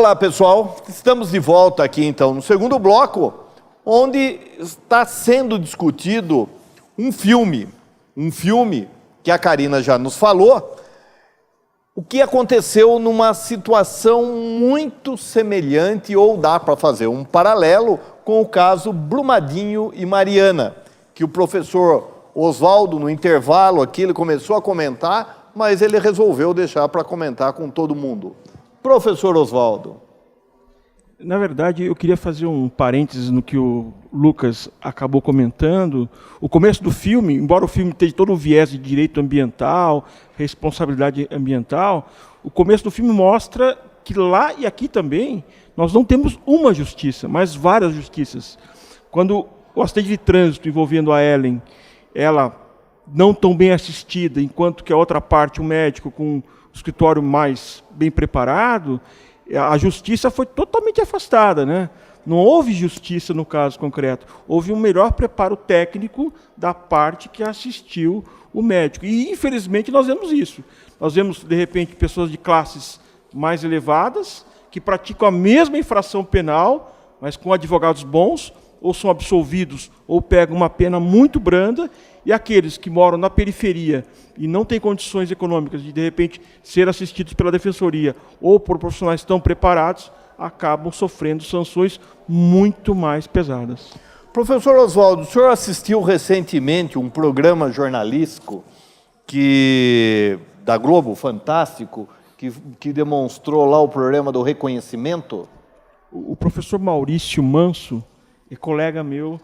Olá, pessoal. Estamos de volta aqui, então, no segundo bloco, onde está sendo discutido um filme que a Karina já nos falou, o que aconteceu numa situação muito semelhante, ou dá para fazer um paralelo, com o caso Brumadinho e Mariana, que o professor Oswaldo, no intervalo aqui, ele começou a comentar, mas ele resolveu deixar para comentar com todo mundo. Professor Oswaldo. Na verdade, eu queria fazer um parênteses no que o Lucas acabou comentando. O começo do filme, embora o filme tenha todo o viés de direito ambiental, responsabilidade ambiental, o começo do filme mostra que lá e aqui também nós não temos uma justiça, mas várias justiças. Quando o acidente de trânsito envolvendo a Ellen, ela não tão bem assistida, enquanto que a outra parte, o médico com o escritório mais bem preparado, a justiça foi totalmente afastada, né? Não houve justiça no caso concreto. Houve um melhor preparo técnico da parte que assistiu o médico. E, infelizmente, nós vemos isso. Nós vemos, de repente, pessoas de classes mais elevadas que praticam a mesma infração penal, mas com advogados bons, ou são absolvidos, ou pegam uma pena muito branda, e aqueles que moram na periferia e não têm condições econômicas de repente, ser assistidos pela defensoria ou por profissionais tão preparados, acabam sofrendo sanções muito mais pesadas. Professor Oswaldo, o senhor assistiu recentemente um programa jornalístico da Globo, fantástico, que demonstrou lá o problema do reconhecimento? O professor Maurício Manso é colega meu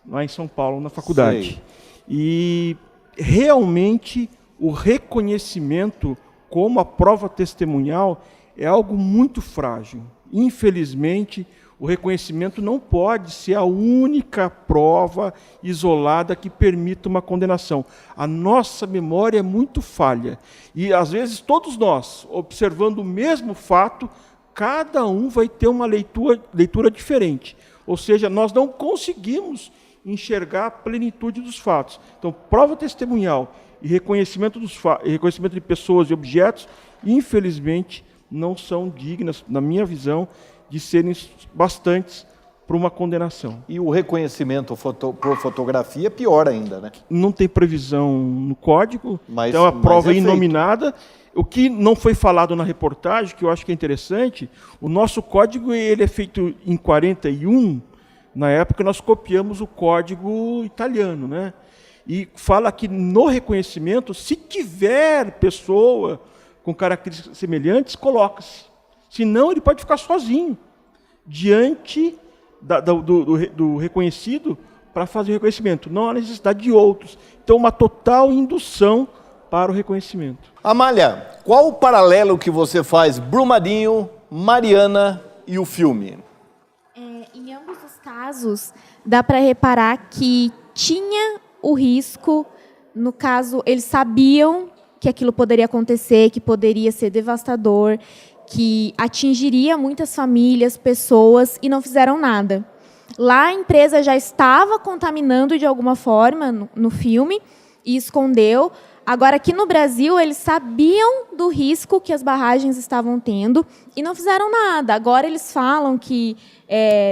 lá em São Paulo, na faculdade. Sei. E realmente o reconhecimento como a prova testemunhal é algo muito frágil. Infelizmente, o reconhecimento não pode ser a única prova isolada que permita uma condenação. A nossa memória é muito falha. E, às vezes, todos nós, observando o mesmo fato, cada um vai ter uma leitura diferente. Ou seja, nós não conseguimos enxergar a plenitude dos fatos. Então, prova testemunhal e reconhecimento de pessoas e objetos, infelizmente, não são dignas, na minha visão, de serem bastantes para uma condenação. E o reconhecimento por fotografia é pior ainda, né? Não tem previsão no código, mas, então a prova é feito. inominada. O que não foi falado na reportagem, que eu acho que é interessante, o nosso código ele é feito em 41. Na época, nós copiamos o código italiano, né? E fala que no reconhecimento, se tiver pessoa com características semelhantes, coloca-se. Senão, ele pode ficar sozinho, diante do reconhecido, para fazer o reconhecimento. Não há necessidade de outros. Então, uma total indução para o reconhecimento. Amália, qual o paralelo que você faz Brumadinho, Mariana e o filme? Em ambos os casos, dá para reparar que tinha o risco, no caso, eles sabiam que aquilo poderia acontecer, que poderia ser devastador, que atingiria muitas famílias, pessoas, e não fizeram nada. Lá a empresa já estava contaminando de alguma forma no filme e escondeu. Agora, aqui no Brasil, eles sabiam do risco que as barragens estavam tendo e não fizeram nada. Agora eles falam que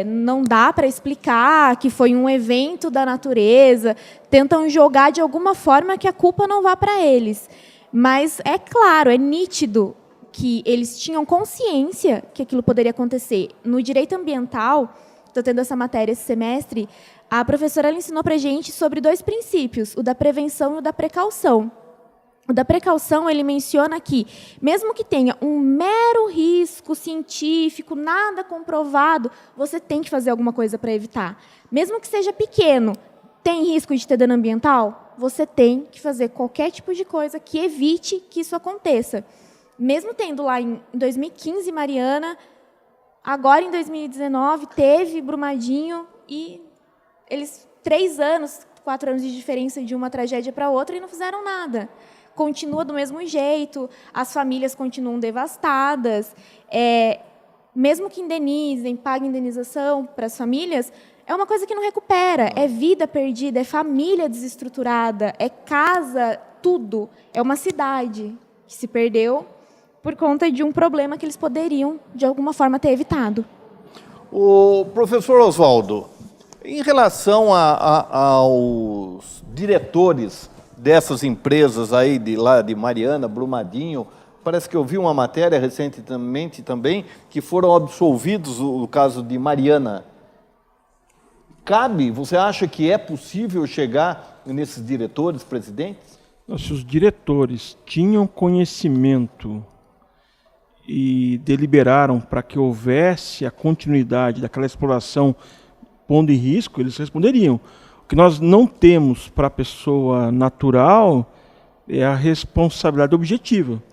não dá para explicar, que foi um evento da natureza, tentam jogar de alguma forma que a culpa não vá para eles. Mas é claro, é nítido que eles tinham consciência que aquilo poderia acontecer. No direito ambiental, estou tendo essa matéria esse semestre, a professora ela ensinou para a gente sobre 2 princípios, o da prevenção e o da precaução. O da precaução, ele menciona que, mesmo que tenha um mero risco científico, nada comprovado, você tem que fazer alguma coisa para evitar. Mesmo que seja pequeno, tem risco de ter dano ambiental? Você tem que fazer qualquer tipo de coisa que evite que isso aconteça. Mesmo tendo lá em 2015 Mariana, agora em 2019 teve Brumadinho e eles 3 anos, 4 anos de diferença de uma tragédia para outra e não fizeram nada. Continua do mesmo jeito, as famílias continuam devastadas. Mesmo que indenizem, paguem indenização para as famílias, é uma coisa que não recupera. É vida perdida, é família desestruturada, é casa, tudo. É uma cidade que se perdeu por conta de um problema que eles poderiam, de alguma forma, ter evitado. O professor Oswaldo, em relação aos diretores dessas empresas aí lá de Mariana, Brumadinho, parece que eu vi uma matéria recentemente também que foram absolvidos no caso de Mariana. Cabe, você acha que é possível chegar nesses diretores, presidentes? Se os diretores tinham conhecimento e deliberaram para que houvesse a continuidade daquela exploração pondo em risco, eles responderiam. O que nós não temos para a pessoa natural é a responsabilidade objetiva.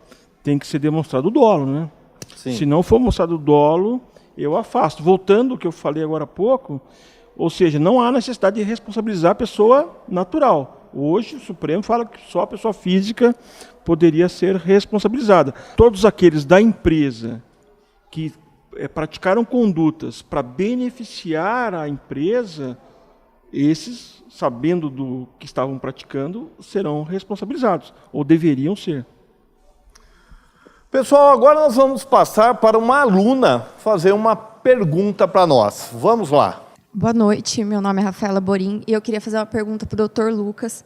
Tem que ser demonstrado o dolo, né? Sim. Se não for mostrado o dolo, eu afasto. Voltando ao que eu falei agora há pouco, ou seja, não há necessidade de responsabilizar a pessoa natural. Hoje o Supremo fala que só a pessoa física poderia ser responsabilizada. Todos aqueles da empresa que praticaram condutas para beneficiar a empresa, esses, sabendo do que estavam praticando, serão responsabilizados, ou deveriam ser. Pessoal, agora nós vamos passar para uma aluna fazer uma pergunta para nós. Vamos lá. Boa noite, meu nome é Rafaela Borim e eu queria fazer uma pergunta para o Dr. Lucas.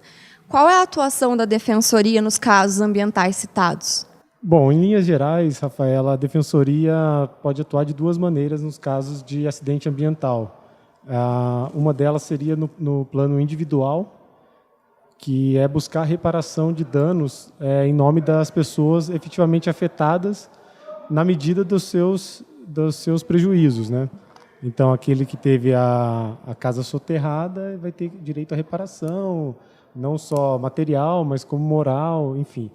Qual é a atuação da Defensoria nos casos ambientais citados? Bom, em linhas gerais, Rafaela, a Defensoria pode atuar de duas maneiras nos casos de acidente ambiental. Uma delas seria no plano individual, que é buscar reparação de danos em nome das pessoas efetivamente afetadas na medida dos seus prejuízos, né? Então, aquele que teve a casa soterrada vai ter direito à reparação, não só material, mas como moral, enfim.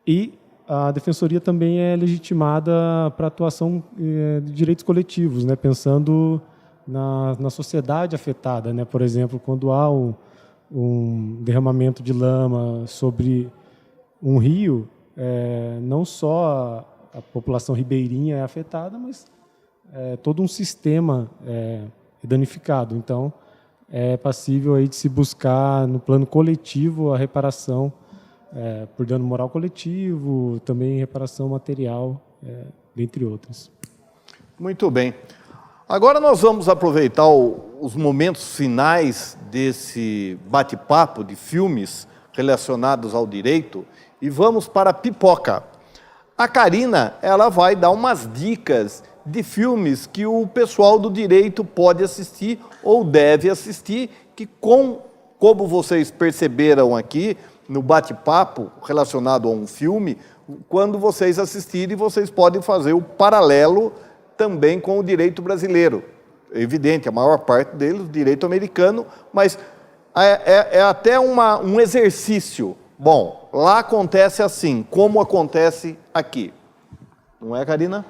E a Defensoria também é legitimada para atuação de direitos coletivos, né? Pensando na sociedade afetada, né? Por exemplo, quando há um derramamento de lama sobre um rio, não só a população ribeirinha é afetada, mas todo um sistema é danificado. Então, é passível aí de se buscar, no plano coletivo, a reparação por dano moral coletivo, também reparação material, dentre outras. Muito bem. Agora nós vamos aproveitar os momentos finais desse bate-papo de filmes relacionados ao direito e vamos para a pipoca. A Karina, ela vai dar umas dicas de filmes que o pessoal do direito pode assistir ou deve assistir, que como vocês perceberam aqui no bate-papo relacionado a um filme, quando vocês assistirem, vocês podem fazer o paralelo também com o direito brasileiro. É evidente, a maior parte deles, o direito americano, mas é até um exercício. Bom, lá acontece assim, como acontece aqui. Não é, Karina?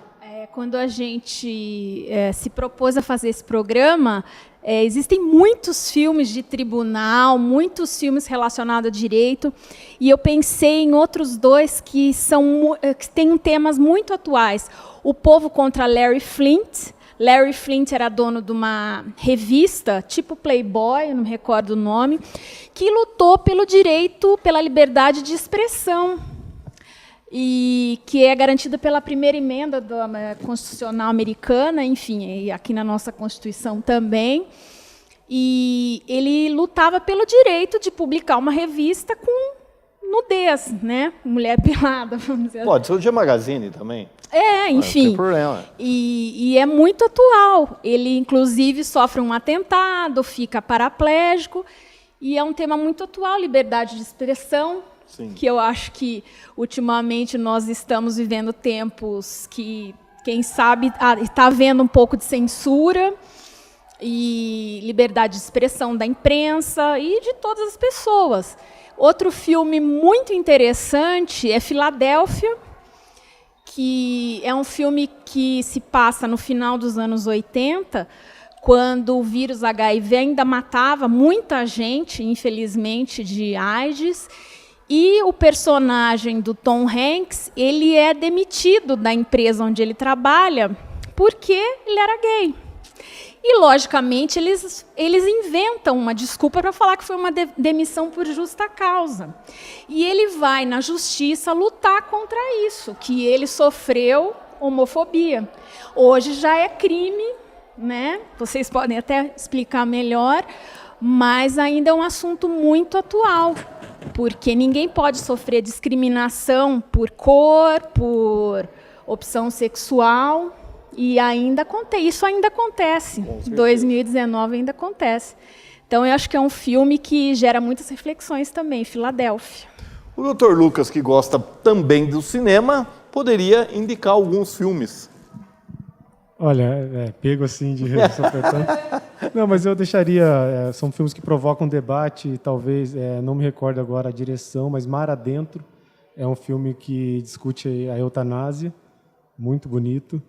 Quando a gente se propôs a fazer esse programa, existem muitos filmes de tribunal, muitos filmes relacionados a direito, e eu pensei em outros dois que têm temas muito atuais. O Povo contra Larry Flynt. Larry Flynt era dono de uma revista, tipo Playboy, não me recordo o nome, que lutou pelo direito, pela liberdade de expressão, e que é garantida pela primeira emenda da Constitucional americana, enfim, e aqui na nossa Constituição também. E ele lutava pelo direito de publicar uma revista com nudez, né? Mulher pelada, vamos dizer assim. Pode ser o Dia Magazine também. Enfim. Não tem problema. E é muito atual. Ele, inclusive, sofre um atentado, fica paraplégico, e é um tema muito atual, liberdade de expressão. Sim. Que eu acho que, ultimamente, nós estamos vivendo tempos que, quem sabe, está havendo um pouco de censura e liberdade de expressão da imprensa e de todas as pessoas. Outro filme muito interessante é Filadélfia, que é um filme que se passa no final dos anos 80, quando o vírus HIV ainda matava muita gente, infelizmente, de AIDS. E o personagem do Tom Hanks, ele é demitido da empresa onde ele trabalha porque ele era gay. E, logicamente, eles inventam uma desculpa para falar que foi uma demissão por justa causa. E ele vai, na justiça, lutar contra isso, que ele sofreu homofobia. Hoje já é crime, né? Vocês podem até explicar melhor, mas ainda é um assunto muito atual, porque ninguém pode sofrer discriminação por cor, por opção sexual, e isso ainda acontece. Em 2019 ainda acontece. Então, eu acho que é um filme que gera muitas reflexões também, Filadélfia. O Dr. Lucas, que gosta também do cinema, poderia indicar alguns filmes. Olha, pego assim de sopetão. Não, mas eu deixaria... são filmes que provocam debate, talvez, não me recordo agora a direção, mas Mar Adentro é um filme que discute a eutanásia, muito bonito.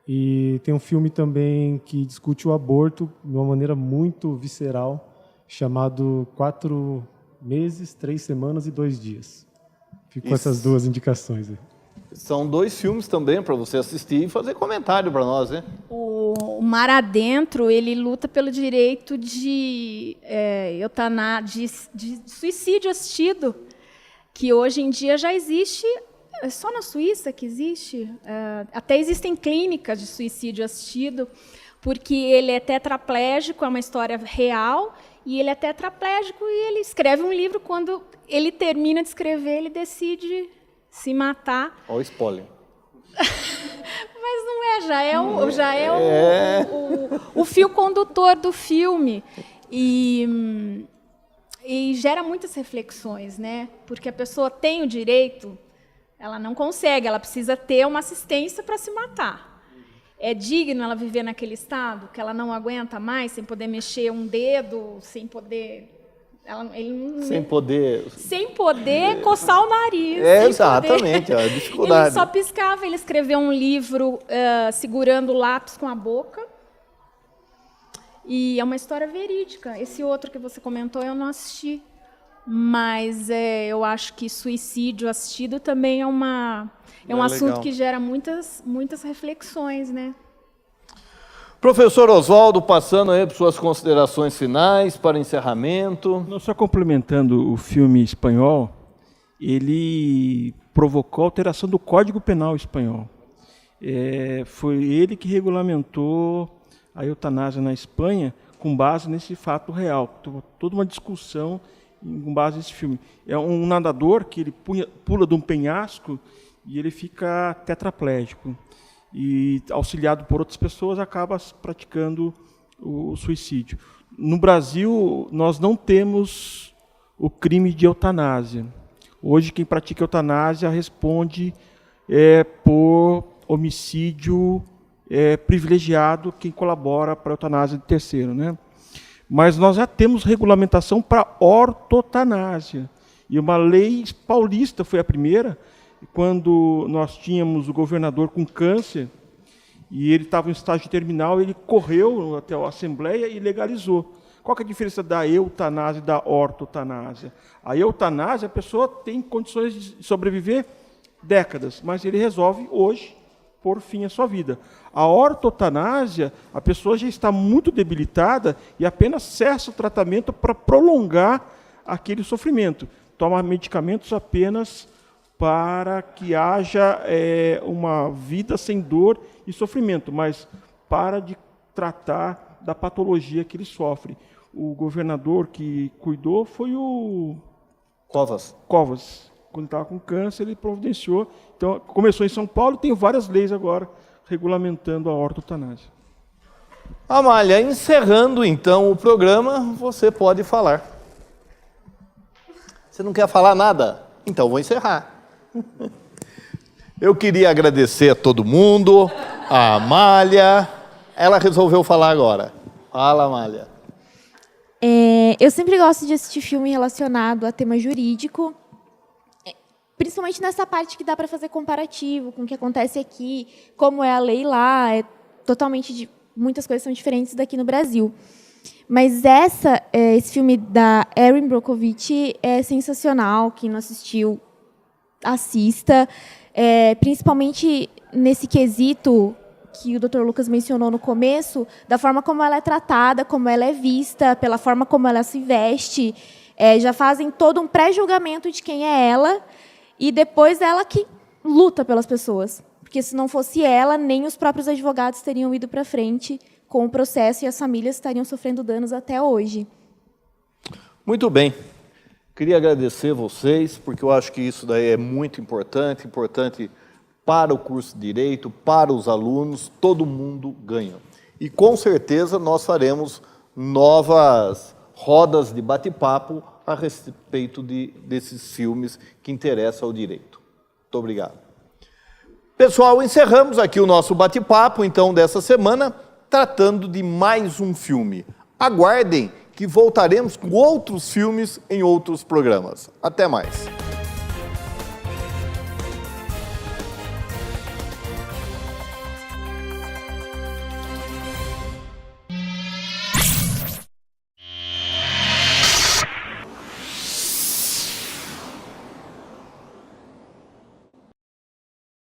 E tem um filme também que discute o aborto de uma maneira muito visceral, chamado 4 meses, 3 semanas e 2 dias. Fico com essas duas indicações aí. São 2 filmes também para você assistir e fazer comentário para nós, né? O Mar Adentro, ele luta pelo direito de suicídio assistido, que hoje em dia já existe, é só na Suíça que existe, até existem clínicas de suicídio assistido, porque ele é tetraplégico, é uma história real, e ele é tetraplégico e ele escreve um livro, quando ele termina de escrever, ele decide se matar. Olha o spoiler. Mas não é, já é o fio condutor do filme. E gera muitas reflexões, né? Porque a pessoa tem o direito, ela não consegue, ela precisa ter uma assistência para se matar. É digno ela viver naquele estado, que ela não aguenta mais, sem poder mexer um dedo, sem poder... Sem poder coçar o nariz. Exatamente, a dificuldade. Ele só piscava, ele escreveu um livro segurando o lápis com a boca. E é uma história verídica. Esse outro que você comentou eu não assisti. Mas eu acho que suicídio assistido também é um assunto legal, que gera muitas reflexões, né? Professor Oswaldo, passando aí por suas considerações finais, para encerramento. Não, só complementando o filme espanhol, ele provocou alteração do Código Penal espanhol. Foi ele que regulamentou a eutanásia na Espanha com base nesse fato real. Toda uma discussão com base nesse filme. É um nadador que ele pula de um penhasco e ele fica tetraplégico. E, auxiliado por outras pessoas, acaba praticando o suicídio. No Brasil, nós não temos o crime de eutanásia. Hoje, quem pratica eutanásia responde por homicídio privilegiado, quem colabora para a eutanásia de terceiro, né? Mas nós já temos regulamentação para ortotanásia. E uma lei paulista foi a primeira, quando nós tínhamos o governador com câncer, e ele estava em estágio terminal, ele correu até a Assembleia e legalizou. Qual que é a diferença da eutanásia e da ortotanásia? A eutanásia, a pessoa tem condições de sobreviver décadas, mas ele resolve hoje pôr fim à sua vida. A ortotanásia, a pessoa já está muito debilitada e apenas cessa o tratamento para prolongar aquele sofrimento. Toma medicamentos apenas para que haja uma vida sem dor e sofrimento, mas para de tratar da patologia que ele sofre. O governador que cuidou foi o Covas. Quando estava com câncer, ele providenciou. Então, começou em São Paulo e tem várias leis agora regulamentando a ortotanásia. Amália, encerrando então o programa, você pode falar. Você não quer falar nada? Então vou encerrar. Eu queria agradecer a todo mundo, a Amália. Ela resolveu falar agora. Fala, Amália. Eu sempre gosto de assistir filme relacionado a tema jurídico, principalmente nessa parte que dá para fazer comparativo com o que acontece aqui, como é a lei lá, muitas coisas são diferentes daqui no Brasil. Mas esse filme da Erin Brockovich é sensacional. Quem não assistiu, assista. Principalmente nesse quesito que o Dr. Lucas mencionou no começo, da forma como ela é tratada, como ela é vista, pela forma como ela se veste. Já fazem todo um pré-julgamento de quem é ela, e depois ela que luta pelas pessoas. Porque se não fosse ela, nem os próprios advogados teriam ido para frente com o processo e as famílias estariam sofrendo danos até hoje. Muito bem. Queria agradecer vocês, porque eu acho que isso daí é muito importante para o curso de Direito, para os alunos, todo mundo ganha. E com certeza nós faremos novas rodas de bate-papo a respeito desses filmes que interessam ao direito. Muito obrigado. Pessoal, encerramos aqui o nosso bate-papo, então, dessa semana, tratando de mais um filme. Aguardem que voltaremos com outros filmes em outros programas. Até mais.